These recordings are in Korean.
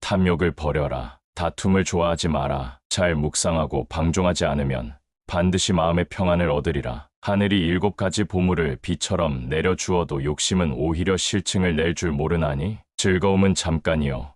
탐욕을 버려라. 다툼을 좋아하지 마라. 잘 묵상하고 방종하지 않으면 반드시 마음의 평안을 얻으리라. 하늘이 7가지 보물을 비처럼 내려주어도 욕심은 오히려 실증을 낼 줄 모르나니 즐거움은 잠깐이요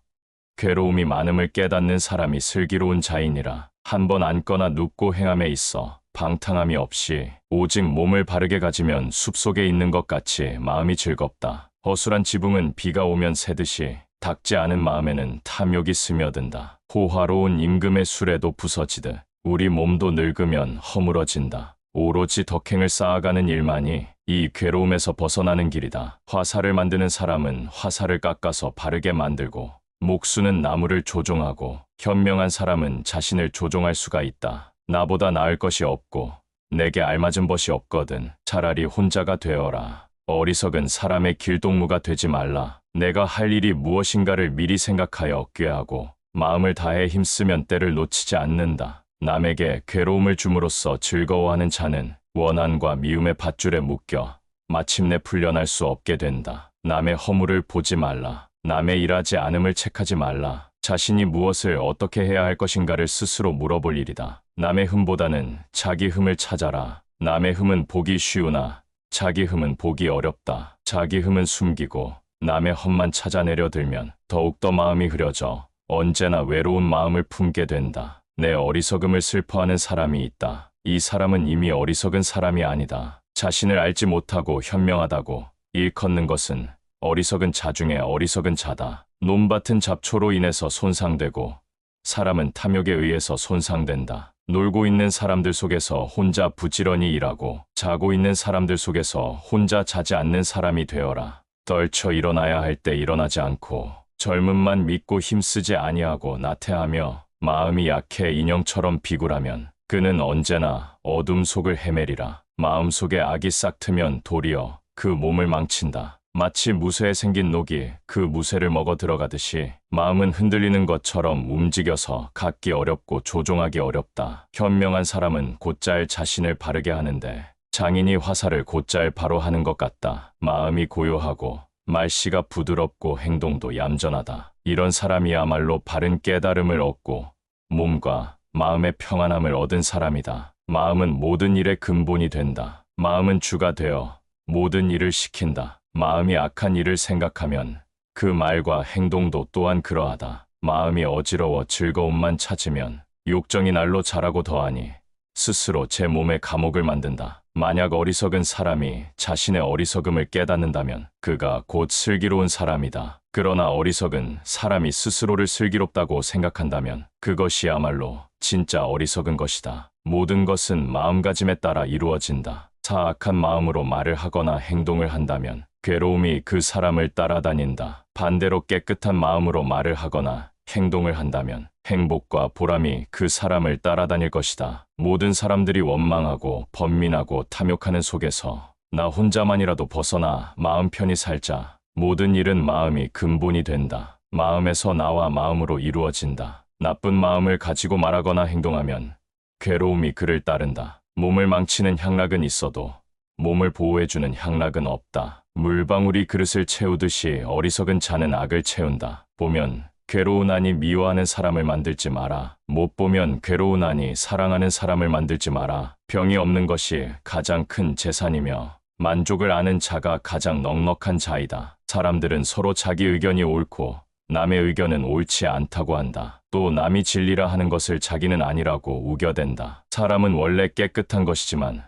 괴로움이 많음을 깨닫는 사람이 슬기로운 자이니라. 한번 앉거나 눕고 행함에 있어 방탕함이 없이 오직 몸을 바르게 가지면 숲속에 있는 것 같이 마음이 즐겁다. 허술한 지붕은 비가 오면 새듯이 닦지 않은 마음에는 탐욕이 스며든다. 호화로운 임금의 술에도 부서지듯 우리 몸도 늙으면 허물어진다. 오로지 덕행을 쌓아가는 일만이 이 괴로움에서 벗어나는 길이다. 화살을 만드는 사람은 화살을 깎아서 바르게 만들고 목수는 나무를 조종하고 현명한 사람은 자신을 조종할 수가 있다. 나보다 나을 것이 없고 내게 알맞은 것이 없거든 차라리 혼자가 되어라. 어리석은 사람의 길동무가 되지 말라. 내가 할 일이 무엇인가를 미리 생각하여 꾀하고 마음을 다해 힘쓰면 때를 놓치지 않는다. 남에게 괴로움을 줌으로써 즐거워하는 자는 원한과 미움의 밧줄에 묶여 마침내 풀려날 수 없게 된다. 남의 허물을 보지 말라. 남의 일하지 않음을 책하지 말라. 자신이 무엇을 어떻게 해야 할 것인가를 스스로 물어볼 일이다. 남의 흠보다는 자기 흠을 찾아라. 남의 흠은 보기 쉬우나 자기 흠은 보기 어렵다. 자기 흠은 숨기고 남의 험만 찾아내려 들면 더욱더 마음이 흐려져 언제나 외로운 마음을 품게 된다. 내 어리석음을 슬퍼하는 사람이 있다. 이 사람은 이미 어리석은 사람이 아니다. 자신을 알지 못하고 현명하다고 일컫는 것은 어리석은 자 중에 어리석은 자다. 논밭은 잡초로 인해서 손상되고 사람은 탐욕에 의해서 손상된다. 놀고 있는 사람들 속에서 혼자 부지런히 일하고 자고 있는 사람들 속에서 혼자 자지 않는 사람이 되어라. 떨쳐 일어나야 할 때 일어나지 않고 젊음만 믿고 힘쓰지 아니하고 나태하며 마음이 약해 인형처럼 비굴하면 그는 언제나 어둠 속을 헤매리라. 마음속에 악이 싹 트면 도리어 그 몸을 망친다. 마치 무쇠에 생긴 녹이 그 무쇠를 먹어 들어가듯이 마음은 흔들리는 것처럼 움직여서 갖기 어렵고 조종하기 어렵다. 현명한 사람은 곧잘 자신을 바르게 하는데 장인이 화살을 곧잘 바로 하는 것 같다. 마음이 고요하고 말씨가 부드럽고 행동도 얌전하다. 이런 사람이야말로 바른 깨달음을 얻고 몸과 마음의 평안함을 얻은 사람이다. 마음은 모든 일의 근본이 된다. 마음은 주가 되어 모든 일을 시킨다. 마음이 악한 일을 생각하면 그 말과 행동도 또한 그러하다. 마음이 어지러워 즐거움만 찾으면 욕정이 날로 자라고 더하니 스스로 제 몸에 감옥을 만든다. 만약 어리석은 사람이 자신의 어리석음을 깨닫는다면 그가 곧 슬기로운 사람이다. 그러나 어리석은 사람이 스스로를 슬기롭다고 생각한다면 그것이야말로 진짜 어리석은 것이다. 모든 것은 마음가짐에 따라 이루어진다. 사악한 마음으로 말을 하거나 행동을 한다면 괴로움이 그 사람을 따라다닌다. 반대로 깨끗한 마음으로 말을 하거나 행동을 한다면 행복과 보람이 그 사람을 따라다닐 것이다. 모든 사람들이 원망하고 번민하고 탐욕하는 속에서 나 혼자만이라도 벗어나 마음 편히 살자. 모든 일은 마음이 근본이 된다. 마음에서 나와 마음으로 이루어진다. 나쁜 마음을 가지고 말하거나 행동하면 괴로움이 그를 따른다. 몸을 망치는 향락은 있어도 몸을 보호해주는 향락은 없다. 물방울이 그릇을 채우듯이 어리석은 자는 악을 채운다. 보면 괴로우나니 미워하는 사람을 만들지 마라. 못 보면 괴로우나니 사랑하는 사람을 만들지 마라. 병이 없는 것이 가장 큰 재산이며 만족을 아는 자가 가장 넉넉한 자이다. 사람들은 서로 자기 의견이 옳고 남의 의견은 옳지 않다고 한다. 또 남이 진리라 하는 것을 자기는 아니라고 우겨댄다. 사람은 원래 깨끗한 것이지만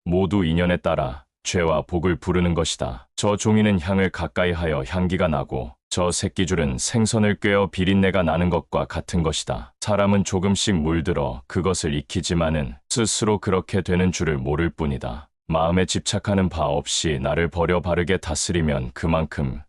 모두 인연에 따라 죄와 복을 부르는 것이다. 저 종이는 향을 가까이 하여 향기가 나고 저 새끼줄은 생선을 꿰어 비린내가 나는 것과 같은 것이다. 사람은 조금씩 물들어 그것을 익히지만은 스스로 그렇게 되는 줄을 모를 뿐이다. 마음에 집착하는 바 없이 나를 버려 바르게 다스리면 그만큼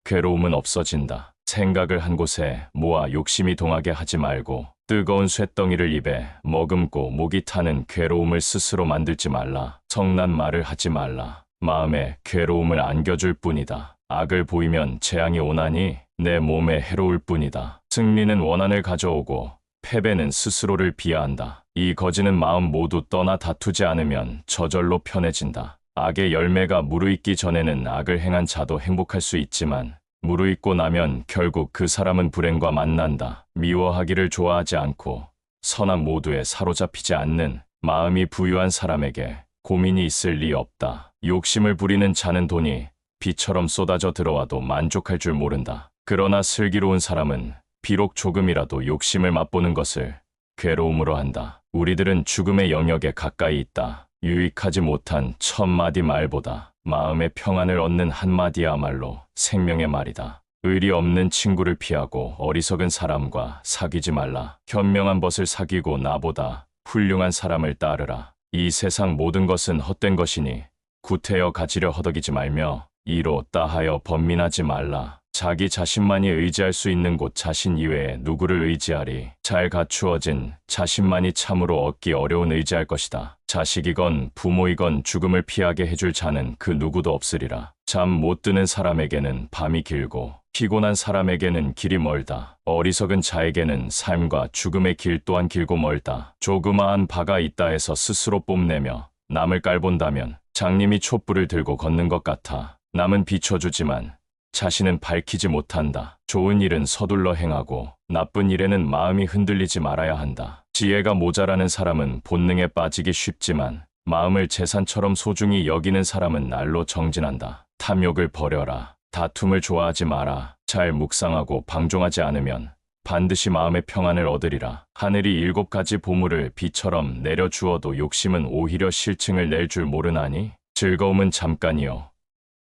괴로움은 없어진다. 생각을 한 곳에 모아 욕심이 동하게 하지 말고 뜨거운 쇳덩이를 입에 머금고 목이 타는 괴로움을 스스로 만들지 말라. 성난 말을 하지 말라. 마음에 괴로움을 안겨줄 뿐이다. 악을 보이면 재앙이 오나니 내 몸에 해로울 뿐이다. 승리는 원한을 가져오고 패배는 스스로를 비하한다. 이 거지는 마음 모두 떠나 다투지 않으면 저절로 편해진다. 악의 열매가 무르익기 전에는 악을 행한 자도 행복할 수 있지만 무르익고 나면 결국 그 사람은 불행과 만난다. 미워하기를 좋아하지 않고 선악 모두에 사로잡히지 않는 마음이 부유한 사람에게 고민이 있을 리 없다. 욕심을 부리는 자는 돈이 비처럼 쏟아져 들어와도 만족할 줄 모른다. 그러나 슬기로운 사람은 비록 조금이라도 욕심을 맛보는 것을 괴로움으로 한다. 우리들은 죽음의 영역에 가까이 있다. 유익하지 못한 1000마디 말보다 마음의 평안을 얻는 한마디야말로 생명의 말이다. 의리 없는 친구를 피하고 어리석은 사람과 사귀지 말라. 현명한 벗을 사귀고 나보다 훌륭한 사람을 따르라. 이 세상 모든 것은 헛된 것이니 구태여 가지려 허덕이지 말며 이로 따하여 번민하지 말라. 자기 자신만이 의지할 수 있는 곳 자신 이외에 누구를 의지하리. 잘 갖추어진 자신만이 참으로 얻기 어려운 의지할 것이다. 자식이건 부모이건 죽음을 피하게 해줄 자는 그 누구도 없으리라. 잠 못 드는 사람에게는 밤이 길고 피곤한 사람에게는 길이 멀다. 어리석은 자에게는 삶과 죽음의 길 또한 길고 멀다. 조그마한 바가 있다 해서 스스로 뽐내며 남을 깔본다면 장님이 촛불을 들고 걷는 것 같아. 남은 비춰주지만 자신은 밝히지 못한다. 좋은 일은 서둘러 행하고 나쁜 일에는 마음이 흔들리지 말아야 한다. 지혜가 모자라는 사람은 본능에 빠지기 쉽지만 마음을 재산처럼 소중히 여기는 사람은 날로 정진한다. 탐욕을 버려라. 다툼을 좋아하지 마라. 잘 묵상하고 방종하지 않으면 반드시 마음의 평안을 얻으리라. 하늘이 7가지 보물을 비처럼 내려주어도 욕심은 오히려 실증을 낼 줄 모르나니 즐거움은 잠깐이요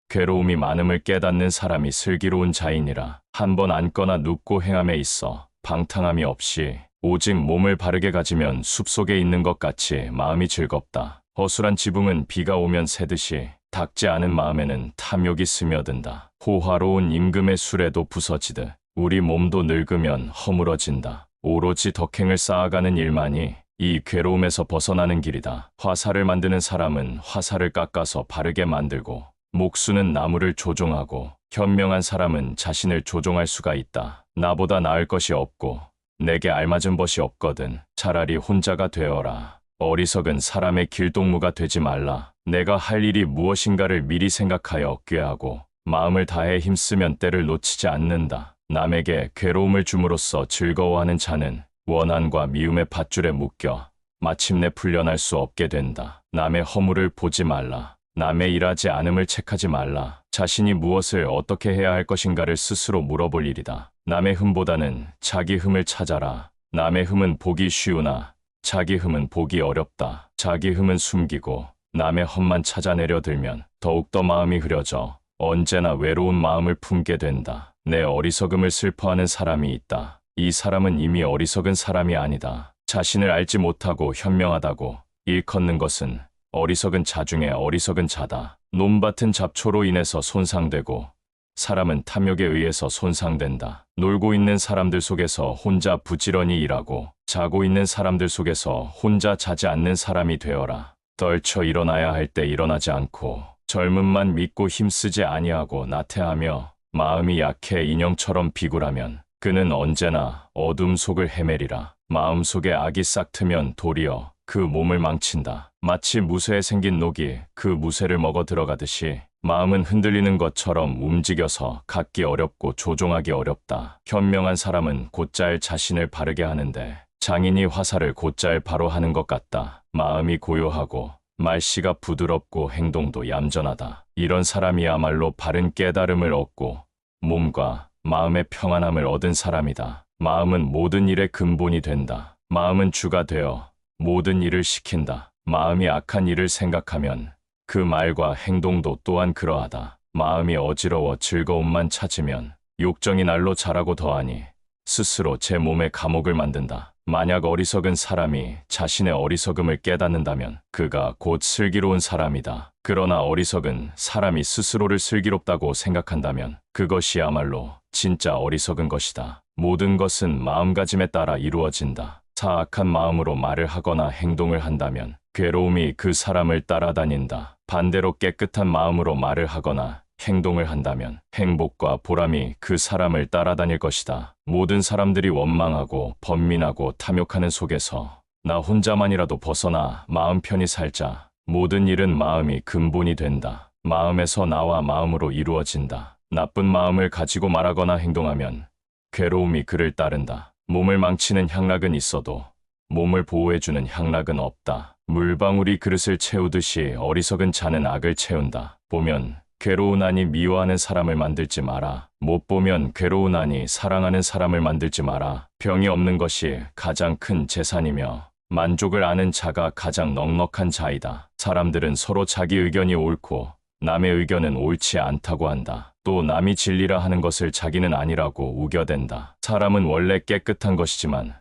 괴로움이 많음을 깨닫는 사람이 슬기로운 자이니라. 한번 앉거나 눕고 행함에 있어 방탕함이 없이 오직 몸을 바르게 가지면 숲속에 있는 것 같이 마음이 즐겁다. 허술한 지붕은 비가 오면 새듯이 닦지 않은 마음에는 탐욕이 스며든다. 호화로운 임금의 수레도 부서지듯 우리 몸도 늙으면 허물어진다. 오로지 덕행을 쌓아가는 일만이 이 괴로움에서 벗어나는 길이다. 화살을 만드는 사람은 화살을 깎아서 바르게 만들고 목수는 나무를 조종하고 현명한 사람은 자신을 조종할 수가 있다. 나보다 나을 것이 없고 내게 알맞은 벗이 없거든. 차라리 혼자가 되어라. 어리석은 사람의 길동무가 되지 말라. 내가 할 일이 무엇인가를 미리 생각하여 꾀하고 마음을 다해 힘쓰면 때를 놓치지 않는다. 남에게 괴로움을 줌으로써 즐거워하는 자는 원한과 미움의 밧줄에 묶여 마침내 풀려날 수 없게 된다. 남의 허물을 보지 말라. 남의 일하지 않음을 책하지 말라. 자신이 무엇을 어떻게 해야 할 것인가를 스스로 물어볼 일이다. 남의 흠보다는 자기 흠을 찾아라. 남의 흠은 보기 쉬우나 자기 흠은 보기 어렵다. 자기 흠은 숨기고 남의 험만 찾아내려 들면 더욱더 마음이 흐려져 언제나 외로운 마음을 품게 된다. 내 어리석음을 슬퍼하는 사람이 있다. 이 사람은 이미 어리석은 사람이 아니다. 자신을 알지 못하고 현명하다고 일컫는 것은 어리석은 자 중에 어리석은 자다. 논밭은 잡초로 인해서 손상되고 사람은 탐욕에 의해서 손상된다. 놀고 있는 사람들 속에서 혼자 부지런히 일하고 자고 있는 사람들 속에서 혼자 자지 않는 사람이 되어라. 떨쳐 일어나야 할 때 일어나지 않고 젊음만 믿고 힘쓰지 아니하고 나태하며 마음이 약해 인형처럼 비굴하면 그는 언제나 어둠 속을 헤매리라. 마음속에 악이 싹 트면 도리어 그 몸을 망친다. 마치 무쇠에 생긴 녹이 그 무쇠를 먹어 들어가듯이 마음은 흔들리는 것처럼 움직여서 갖기 어렵고 조종하기 어렵다. 현명한 사람은 곧잘 자신을 바르게 하는데 장인이 화살을 곧잘 바로 하는 것 같다. 마음이 고요하고 말씨가 부드럽고 행동도 얌전하다. 이런 사람이야말로 바른 깨달음을 얻고 몸과 마음의 평안함을 얻은 사람이다. 마음은 모든 일의 근본이 된다. 마음은 주가 되어 모든 일을 시킨다. 마음이 악한 일을 생각하면 그 말과 행동도 또한 그러하다. 마음이 어지러워 즐거움만 찾으면 욕정이 날로 자라고 더하니 스스로 제 몸에 감옥을 만든다. 만약 어리석은 사람이 자신의 어리석음을 깨닫는다면 그가 곧 슬기로운 사람이다. 그러나 어리석은 사람이 스스로를 슬기롭다고 생각한다면 그것이야말로 진짜 어리석은 것이다. 모든 것은 마음가짐에 따라 이루어진다. 사악한 마음으로 말을 하거나 행동을 한다면 괴로움이 그 사람을 따라다닌다. 반대로 깨끗한 마음으로 말을 하거나 행동을 한다면 행복과 보람이 그 사람을 따라다닐 것이다. 모든 사람들이 원망하고 번민하고 탐욕하는 속에서 나 혼자만이라도 벗어나 마음 편히 살자. 모든 일은 마음이 근본이 된다. 마음에서 나와 마음으로 이루어진다. 나쁜 마음을 가지고 말하거나 행동하면 괴로움이 그를 따른다. 몸을 망치는 향락은 있어도 몸을 보호해주는 향락은 없다. 물방울이 그릇을 채우듯이 어리석은 자는 악을 채운다. 보면 괴로우나니 미워하는 사람을 만들지 마라. 못 보면 괴로우나니 사랑하는 사람을 만들지 마라. 병이 없는 것이 가장 큰 재산이며 만족을 아는 자가 가장 넉넉한 자이다. 사람들은 서로 자기 의견이 옳고 남의 의견은 옳지 않다고 한다. 또 남이 진리라 하는 것을 자기는 아니라고 우겨댄다. 사람은 원래 깨끗한 것이지만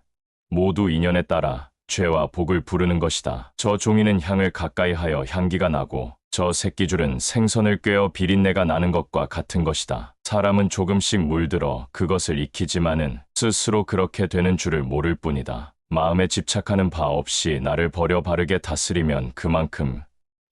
모두 인연에 따라 죄와 복을 부르는 것이다. 저 종이는 향을 가까이 하여 향기가 나고 저 새끼줄은 생선을 꿰어 비린내가 나는 것과 같은 것이다. 사람은 조금씩 물들어 그것을 익히지만은 스스로 그렇게 되는 줄을 모를 뿐이다. 마음에 집착하는 바 없이 나를 버려 바르게 다스리면 그만큼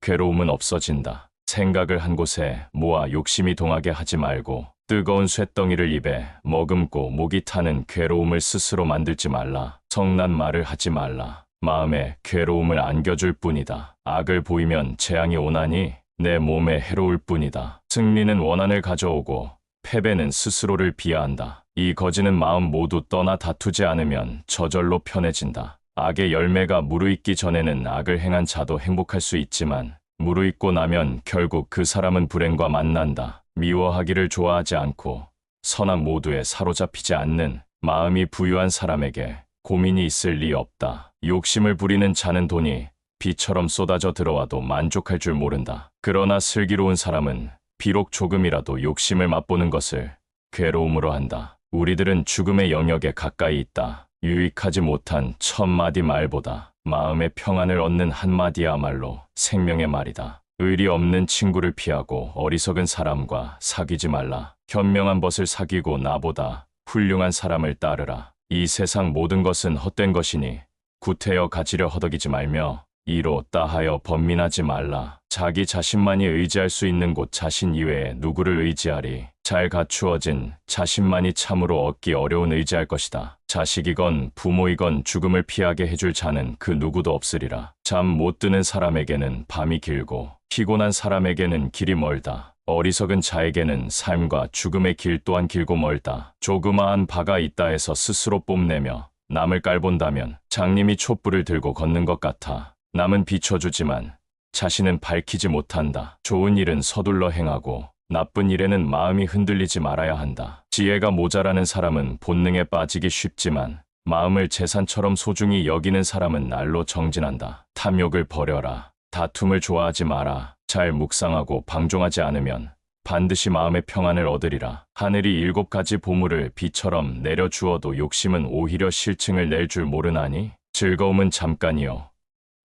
괴로움은 없어진다. 생각을 한 곳에 모아 욕심이 동하게 하지 말고 뜨거운 쇳덩이를 입에 머금고 목이 타는 괴로움을 스스로 만들지 말라. 성난 말을 하지 말라. 마음에 괴로움을 안겨줄 뿐이다. 악을 보이면 재앙이 오나니 내 몸에 해로울 뿐이다. 승리는 원한을 가져오고 패배는 스스로를 비하한다. 이 거지는 마음 모두 떠나 다투지 않으면 저절로 편해진다. 악의 열매가 무르익기 전에는 악을 행한 자도 행복할 수 있지만 무르익고 나면 결국 그 사람은 불행과 만난다. 미워하기를 좋아하지 않고 선악 모두에 사로잡히지 않는 마음이 부유한 사람에게 고민이 있을 리 없다. 욕심을 부리는 자는 돈이 비처럼 쏟아져 들어와도 만족할 줄 모른다. 그러나 슬기로운 사람은 비록 조금이라도 욕심을 맛보는 것을 괴로움으로 한다. 우리들은 죽음의 영역에 가까이 있다. 유익하지 못한 1000마디 말보다 마음의 평안을 얻는 한마디야말로 생명의 말이다. 의리 없는 친구를 피하고 어리석은 사람과 사귀지 말라. 현명한 벗을 사귀고 나보다 훌륭한 사람을 따르라. 이 세상 모든 것은 헛된 것이니 구태여 가지려 허덕이지 말며 이로 따하여 번민하지 말라. 자기 자신만이 의지할 수 있는 곳 자신 이외에 누구를 의지하리. 잘 갖추어진 자신만이 참으로 얻기 어려운 의지할 것이다. 자식이건 부모이건 죽음을 피하게 해줄 자는 그 누구도 없으리라. 잠 못 드는 사람에게는 밤이 길고 피곤한 사람에게는 길이 멀다. 어리석은 자에게는 삶과 죽음의 길 또한 길고 멀다. 조그마한 바가 있다 해서 스스로 뽐내며 남을 깔본다면 장님이 촛불을 들고 걷는 것 같아. 남은 비춰주지만 자신은 밝히지 못한다. 좋은 일은 서둘러 행하고 나쁜 일에는 마음이 흔들리지 말아야 한다. 지혜가 모자라는 사람은 본능에 빠지기 쉽지만 마음을 재산처럼 소중히 여기는 사람은 날로 정진한다. 탐욕을 버려라. 다툼을 좋아하지 마라. 잘 묵상하고 방종하지 않으면 반드시 마음의 평안을 얻으리라. 하늘이 7가지 보물을 비처럼 내려주어도 욕심은 오히려 실증을 낼 줄 모르나니 즐거움은 잠깐이요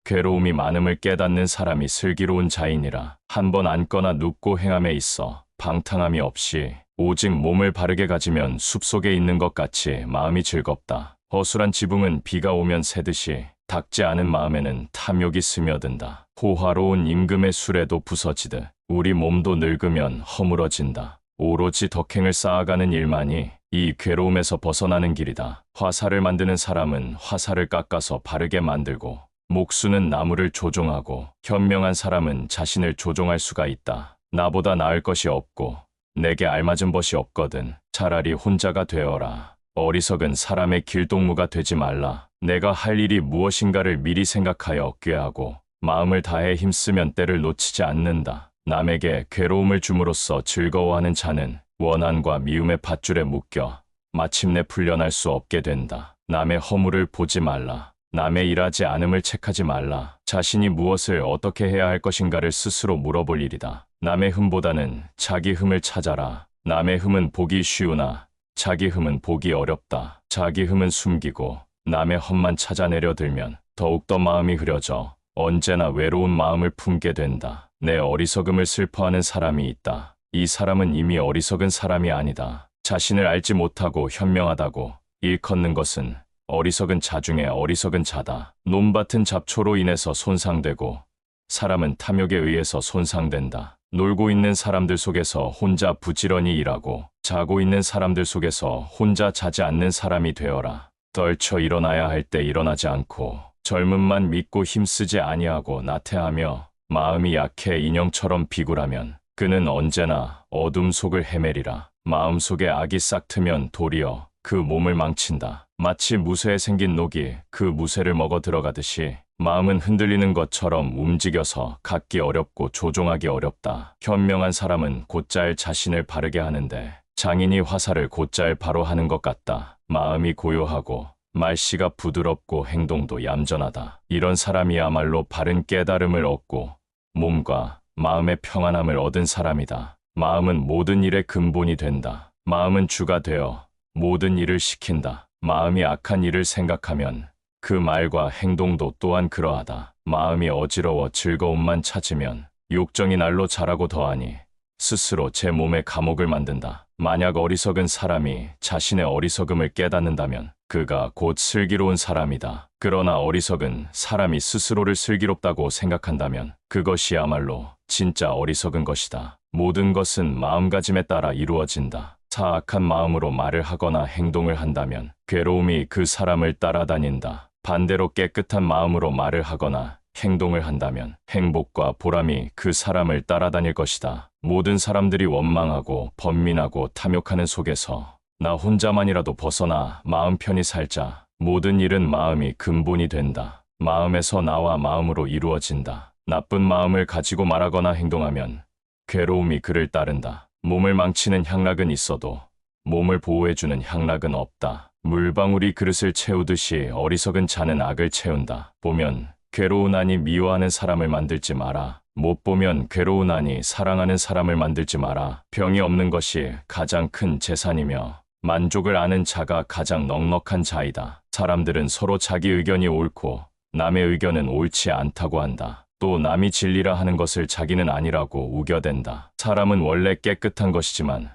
괴로움이 많음을 깨닫는 사람이 슬기로운 자이니라. 한번 앉거나 눕고 행함에 있어 방탕함이 없이 오직 몸을 바르게 가지면 숲속에 있는 것 같이 마음이 즐겁다. 허술한 지붕은 비가 오면 새듯이 닦지 않은 마음에는 탐욕이 스며든다. 호화로운 임금의 술에도 부서지듯 우리 몸도 늙으면 허물어진다. 오로지 덕행을 쌓아가는 일만이 이 괴로움에서 벗어나는 길이다. 화살을 만드는 사람은 화살을 깎아서 바르게 만들고 목수는 나무를 조종하고 현명한 사람은 자신을 조종할 수가 있다. 나보다 나을 것이 없고 내게 알맞은 벗이 없거든. 차라리 혼자가 되어라. 어리석은 사람의 길동무가 되지 말라. 내가 할 일이 무엇인가를 미리 생각하여 꾀하고 마음을 다해 힘쓰면 때를 놓치지 않는다. 남에게 괴로움을 줌으로써 즐거워하는 자는 원한과 미움의 밧줄에 묶여 마침내 풀려날 수 없게 된다. 남의 허물을 보지 말라. 남의 일하지 않음을 책하지 말라. 자신이 무엇을 어떻게 해야 할 것인가를 스스로 물어볼 일이다. 남의 흠보다는 자기 흠을 찾아라. 남의 흠은 보기 쉬우나 자기 흠은 보기 어렵다. 자기 흠은 숨기고 남의 험만 찾아내려 들면 더욱더 마음이 흐려져 언제나 외로운 마음을 품게 된다. 내 어리석음을 슬퍼하는 사람이 있다. 이 사람은 이미 어리석은 사람이 아니다. 자신을 알지 못하고 현명하다고 일컫는 것은 어리석은 자 중에 어리석은 자다. 논밭은 잡초로 인해서 손상되고 사람은 탐욕에 의해서 손상된다. 놀고 있는 사람들 속에서 혼자 부지런히 일하고 자고 있는 사람들 속에서 혼자 자지 않는 사람이 되어라. 떨쳐 일어나야 할 때 일어나지 않고 젊음만 믿고 힘쓰지 아니하고 나태하며 마음이 약해 인형처럼 비굴하면 그는 언제나 어둠 속을 헤매리라. 마음속에 악이 싹 트면 도리어 그 몸을 망친다. 마치 무쇠에 생긴 녹이 그 무쇠를 먹어 들어가듯이 마음은 흔들리는 것처럼 움직여서 갖기 어렵고 조종하기 어렵다. 현명한 사람은 곧잘 자신을 바르게 하는데 장인이 화살을 곧잘 바로 하는 것 같다. 마음이 고요하고 말씨가 부드럽고 행동도 얌전하다. 이런 사람이야말로 바른 깨달음을 얻고 몸과 마음의 평안함을 얻은 사람이다. 마음은 모든 일의 근본이 된다. 마음은 주가 되어 모든 일을 시킨다. 마음이 악한 일을 생각하면 그 말과 행동도 또한 그러하다. 마음이 어지러워 즐거움만 찾으면 욕정이 날로 자라고 더하니 스스로 제 몸에 감옥을 만든다. 만약 어리석은 사람이 자신의 어리석음을 깨닫는다면 그가 곧 슬기로운 사람이다. 그러나 어리석은 사람이 스스로를 슬기롭다고 생각한다면 그것이야말로 진짜 어리석은 것이다. 모든 것은 마음가짐에 따라 이루어진다. 사악한 마음으로 말을 하거나 행동을 한다면 괴로움이 그 사람을 따라다닌다. 반대로 깨끗한 마음으로 말을 하거나 행동을 한다면 행복과 보람이 그 사람을 따라다닐 것이다. 모든 사람들이 원망하고 번민하고 탐욕하는 속에서 나 혼자만이라도 벗어나 마음 편히 살자. 모든 일은 마음이 근본이 된다. 마음에서 나와 마음으로 이루어진다. 나쁜 마음을 가지고 말하거나 행동하면 괴로움이 그를 따른다. 몸을 망치는 향락은 있어도 몸을 보호해주는 향락은 없다. 물방울이 그릇을 채우듯이 어리석은 자는 악을 채운다. 보면 괴로우나니 미워하는 사람을 만들지 마라. 못 보면 괴로우나니 사랑하는 사람을 만들지 마라. 병이 없는 것이 가장 큰 재산이며 만족을 아는 자가 가장 넉넉한 자이다. 사람들은 서로 자기 의견이 옳고 남의 의견은 옳지 않다고 한다. 또 남이 진리라 하는 것을 자기는 아니라고 우겨댄다. 사람은 원래 깨끗한 것이지만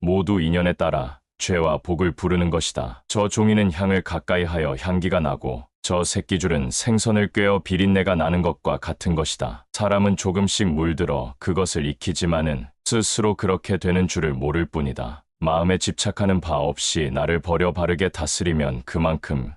모두 인연에 따라 죄와 복을 부르는 것이다. 저 종이는 향을 가까이 하여 향기가 나고 저 새끼줄은 생선을 꿰어 비린내가 나는 것과 같은 것이다. 사람은 조금씩 물들어 그것을 익히지만은 스스로 그렇게 되는 줄을 모를 뿐이다. 마음에 집착하는 바 없이 나를 버려 바르게 다스리면 그만큼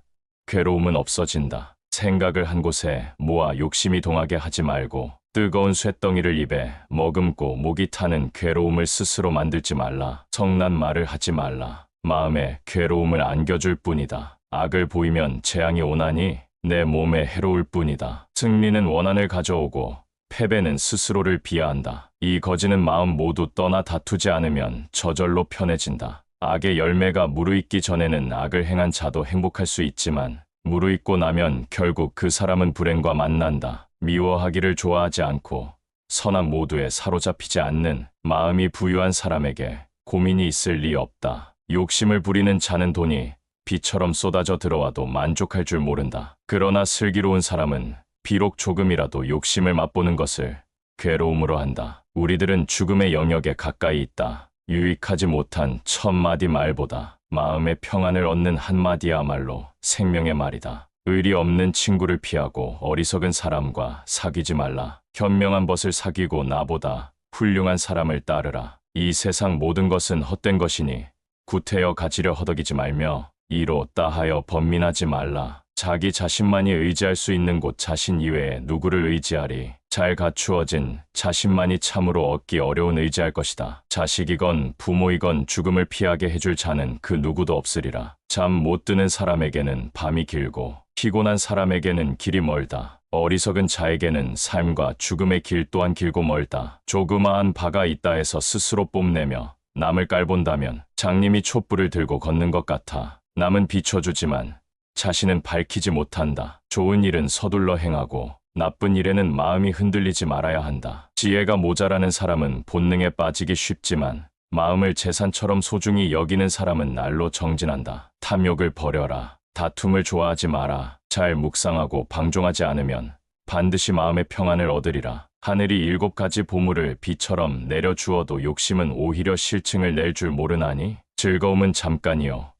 괴로움은 없어진다. 생각을 한 곳에 모아 욕심이 동하게 하지 말고 뜨거운 쇳덩이를 입에 머금고 목이 타는 괴로움을 스스로 만들지 말라. 성난 말을 하지 말라. 마음에 괴로움을 안겨줄 뿐이다. 악을 보이면 재앙이 오나니 내 몸에 해로울 뿐이다. 승리는 원한을 가져오고 패배는 스스로를 비하한다. 이 거지는 마음 모두 떠나 다투지 않으면 저절로 편해진다. 악의 열매가 무르익기 전에는 악을 행한 자도 행복할 수 있지만 무르익고 나면 결국 그 사람은 불행과 만난다. 미워하기를 좋아하지 않고 선악 모두에 사로잡히지 않는 마음이 부유한 사람에게 고민이 있을 리 없다. 욕심을 부리는 자는 돈이 비처럼 쏟아져 들어와도 만족할 줄 모른다. 그러나 슬기로운 사람은 비록 조금이라도 욕심을 맛보는 것을 괴로움으로 한다. 우리들은 죽음의 영역에 가까이 있다. 유익하지 못한 1000마디 말보다 마음의 평안을 얻는 한마디야말로 생명의 말이다. 의리 없는 친구를 피하고 어리석은 사람과 사귀지 말라. 현명한 벗을 사귀고 나보다 훌륭한 사람을 따르라. 이 세상 모든 것은 헛된 것이니 구태여 가지려 허덕이지 말며 이로 따하여 번민하지 말라. 자기 자신만이 의지할 수 있는 곳 자신 이외에 누구를 의지하리. 잘 갖추어진 자신만이 참으로 얻기 어려운 의지할 것이다. 자식이건 부모이건 죽음을 피하게 해줄 자는 그 누구도 없으리라. 잠 못 드는 사람에게는 밤이 길고 피곤한 사람에게는 길이 멀다. 어리석은 자에게는 삶과 죽음의 길 또한 길고 멀다. 조그마한 바가 있다 해서 스스로 뽐내며 남을 깔본다면 장님이 촛불을 들고 걷는 것 같아. 남은 비춰주지만 자신은 밝히지 못한다. 좋은 일은 서둘러 행하고 나쁜 일에는 마음이 흔들리지 말아야 한다. 지혜가 모자라는 사람은 본능에 빠지기 쉽지만 마음을 재산처럼 소중히 여기는 사람은 날로 정진한다. 탐욕을 버려라. 다툼을 좋아하지 마라. 잘 묵상하고 방종하지 않으면 반드시 마음의 평안을 얻으리라. 하늘이 7가지 보물을 비처럼 내려주어도 욕심은 오히려 실증을 낼 줄 모르나니 즐거움은 잠깐이요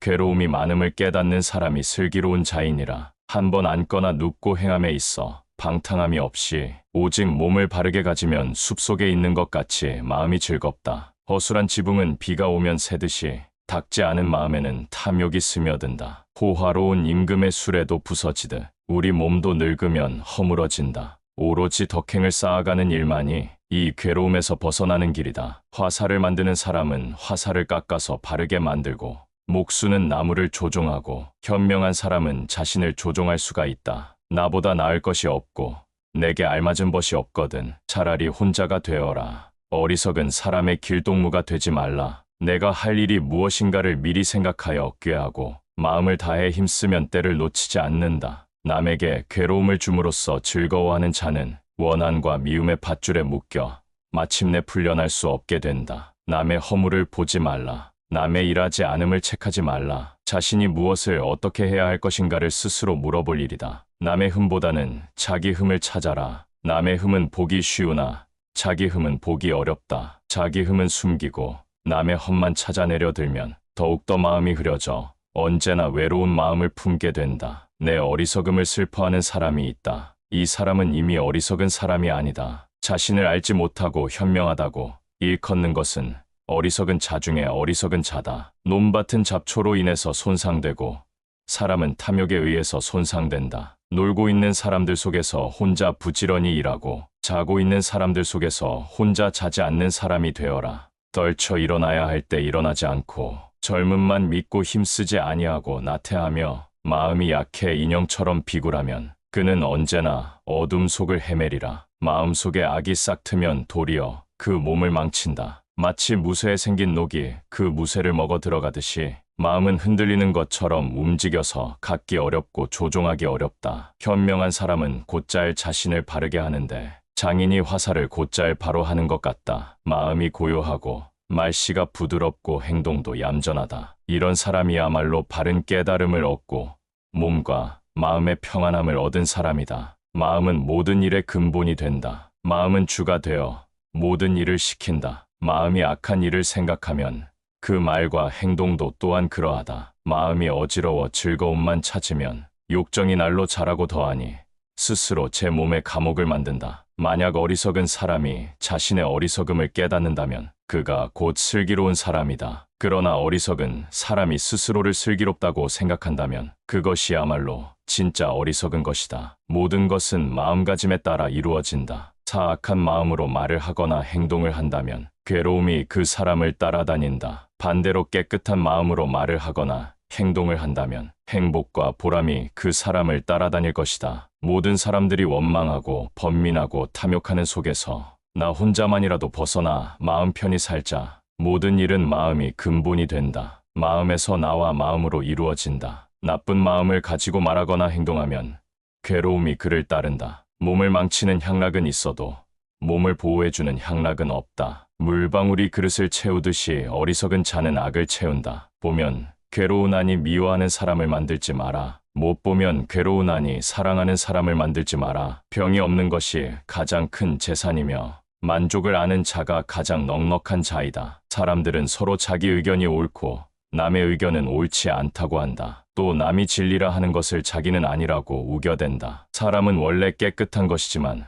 괴로움이 많음을 깨닫는 사람이 슬기로운 자이니라. 한번 앉거나 눕고 행함에 있어 방탕함이 없이 오직 몸을 바르게 가지면 숲속에 있는 것 같이 마음이 즐겁다. 허술한 지붕은 비가 오면 새듯이 닦지 않은 마음에는 탐욕이 스며든다. 호화로운 임금의 수레도 부서지듯 우리 몸도 늙으면 허물어진다. 오로지 덕행을 쌓아가는 일만이 이 괴로움에서 벗어나는 길이다. 화살을 만드는 사람은 화살을 깎아서 바르게 만들고, 목수는 나무를 조종하고, 현명한 사람은 자신을 조종할 수가 있다. 나보다 나을 것이 없고 내게 알맞은 것이 없거든. 차라리 혼자가 되어라. 어리석은 사람의 길동무가 되지 말라. 내가 할 일이 무엇인가를 미리 생각하여 꾀하고 마음을 다해 힘쓰면 때를 놓치지 않는다. 남에게 괴로움을 줌으로써 즐거워하는 자는 원한과 미움의 밧줄에 묶여 마침내 풀려날 수 없게 된다. 남의 허물을 보지 말라. 남의 일하지 않음을 책하지 말라. 자신이 무엇을 어떻게 해야 할 것인가를 스스로 물어볼 일이다. 남의 흠보다는 자기 흠을 찾아라. 남의 흠은 보기 쉬우나 자기 흠은 보기 어렵다. 자기 흠은 숨기고 남의 험만 찾아내려 들면 더욱더 마음이 흐려져 언제나 외로운 마음을 품게 된다. 내 어리석음을 슬퍼하는 사람이 있다. 이 사람은 이미 어리석은 사람이 아니다. 자신을 알지 못하고 현명하다고 일컫는 것은 어리석은 자 중에 어리석은 자다. 논밭은 잡초로 인해서 손상되고 사람은 탐욕에 의해서 손상된다. 놀고 있는 사람들 속에서 혼자 부지런히 일하고 자고 있는 사람들 속에서 혼자 자지 않는 사람이 되어라. 떨쳐 일어나야 할 때 일어나지 않고 젊음만 믿고 힘쓰지 아니하고 나태하며 마음이 약해 인형처럼 비굴하면 그는 언제나 어둠 속을 헤매리라. 마음속에 악이 싹 트면 도리어 그 몸을 망친다. 마치 무쇠에 생긴 녹이 그 무쇠를 먹어 들어가듯이 마음은 흔들리는 것처럼 움직여서 갖기 어렵고 조종하기 어렵다. 현명한 사람은 곧잘 자신을 바르게 하는데 장인이 화살을 곧잘 바로 하는 것 같다. 마음이 고요하고 말씨가 부드럽고 행동도 얌전하다. 이런 사람이야말로 바른 깨달음을 얻고 몸과 마음의 평안함을 얻은 사람이다. 마음은 모든 일의 근본이 된다. 마음은 주가 되어 모든 일을 시킨다. 마음이 악한 일을 생각하면 그 말과 행동도 또한 그러하다. 마음이 어지러워 즐거움만 찾으면 욕정이 날로 자라고 더하니 스스로 제 몸에 감옥을 만든다. 만약 어리석은 사람이 자신의 어리석음을 깨닫는다면 그가 곧 슬기로운 사람이다. 그러나 어리석은 사람이 스스로를 슬기롭다고 생각한다면 그것이야말로 진짜 어리석은 것이다. 모든 것은 마음가짐에 따라 이루어진다. 사악한 마음으로 말을 하거나 행동을 한다면 괴로움이 그 사람을 따라다닌다. 반대로 깨끗한 마음으로 말을 하거나 행동을 한다면 행복과 보람이 그 사람을 따라다닐 것이다. 모든 사람들이 원망하고 번민하고 탐욕하는 속에서 나 혼자만이라도 벗어나 마음 편히 살자. 모든 일은 마음이 근본이 된다. 마음에서 나와 마음으로 이루어진다. 나쁜 마음을 가지고 말하거나 행동하면 괴로움이 그를 따른다. 몸을 망치는 향락은 있어도 몸을 보호해주는 향락은 없다. 물방울이 그릇을 채우듯이 어리석은 자는 악을 채운다. 보면 괴로우나니 미워하는 사람을 만들지 마라. 못 보면 괴로우나니 사랑하는 사람을 만들지 마라. 병이 없는 것이 가장 큰 재산이며 만족을 아는 자가 가장 넉넉한 자이다. 사람들은 서로 자기 의견이 옳고 남의 의견은 옳지 않다고 한다. 또 남이 진리라 하는 것을 자기는 아니라고 우겨댄다. 사람은 원래 깨끗한 것이지만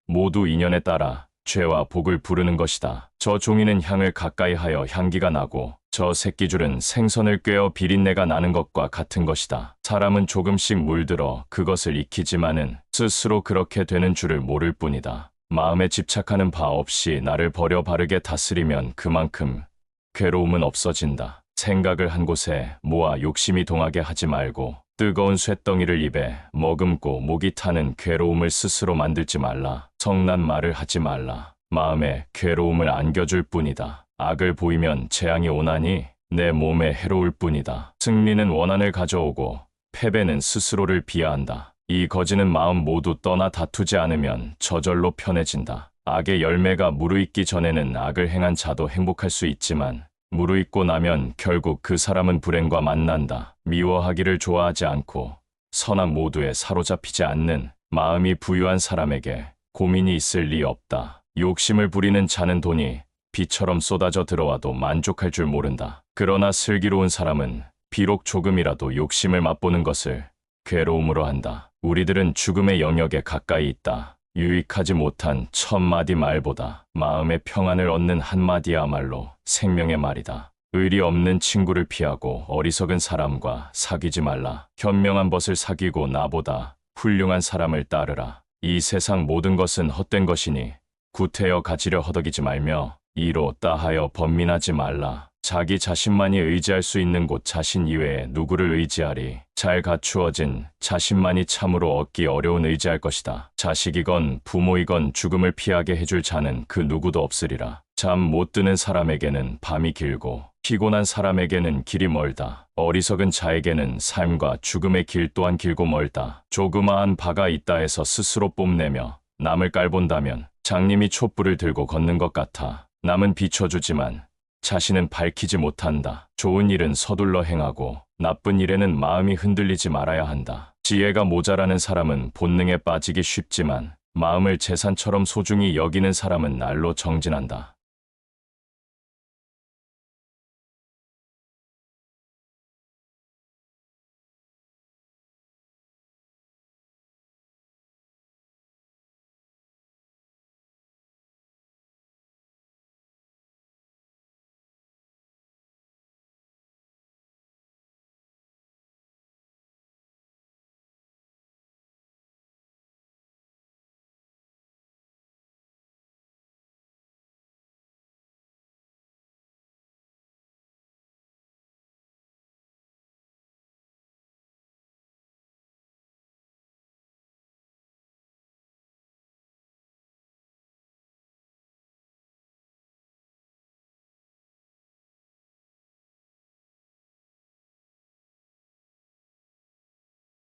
모두 인연에 따라 죄와 복을 부르는 것이다. 저 종이는 향을 가까이 하여 향기가 나고 저 새끼줄은 생선을 꿰어 비린내가 나는 것과 같은 것이다. 사람은 조금씩 물들어 그것을 익히지만은 스스로 그렇게 되는 줄을 모를 뿐이다. 마음에 집착하는 바 없이 나를 버려 바르게 다스리면 그만큼 괴로움은 없어진다. 생각을 한 곳에 모아 욕심이 동하게 하지 말고 뜨거운 쇳덩이를 입에 머금고 목이 타는 괴로움을 스스로 만들지 말라. 성난 말을 하지 말라. 마음에 괴로움을 안겨줄 뿐이다. 악을 보이면 재앙이 오나니 내 몸에 해로울 뿐이다. 승리는 원한을 가져오고 패배는 스스로를 비하한다. 이 거지는 마음 모두 떠나 다투지 않으면 저절로 편해진다. 악의 열매가 무르익기 전에는 악을 행한 자도 행복할 수 있지만 무르익고 나면 결국 그 사람은 불행과 만난다. 미워하기를 좋아하지 않고 선악 모두에 사로잡히지 않는 마음이 부유한 사람에게 고민이 있을 리 없다. 욕심을 부리는 자는 돈이 비처럼 쏟아져 들어와도 만족할 줄 모른다. 그러나 슬기로운 사람은 비록 조금이라도 욕심을 맛보는 것을 괴로움으로 한다. 우리들은 죽음의 영역에 가까이 있다. 유익하지 못한 1000마디 말보다 마음의 평안을 얻는 한마디야말로 생명의 말이다. 의리 없는 친구를 피하고 어리석은 사람과 사귀지 말라. 현명한 벗을 사귀고 나보다 훌륭한 사람을 따르라. 이 세상 모든 것은 헛된 것이니 구태여 가지려 허덕이지 말며 이로 따하여 번민하지 말라. 자기 자신만이 의지할 수 있는 곳 자신 이외에 누구를 의지하리. 잘 갖추어진 자신만이 참으로 얻기 어려운 의지할 것이다. 자식이건 부모이건 죽음을 피하게 해줄 자는 그 누구도 없으리라. 잠 못 드는 사람에게는 밤이 길고 피곤한 사람에게는 길이 멀다. 어리석은 자에게는 삶과 죽음의 길 또한 길고 멀다. 조그마한 바가 있다 해서 스스로 뽐내며 남을 깔본다면 장님이 촛불을 들고 걷는 것 같아. 남은 비춰주지만 자신은 밝히지 못한다. 좋은 일은 서둘러 행하고 나쁜 일에는 마음이 흔들리지 말아야 한다. 지혜가 모자라는 사람은 본능에 빠지기 쉽지만 마음을 재산처럼 소중히 여기는 사람은 날로 정진한다.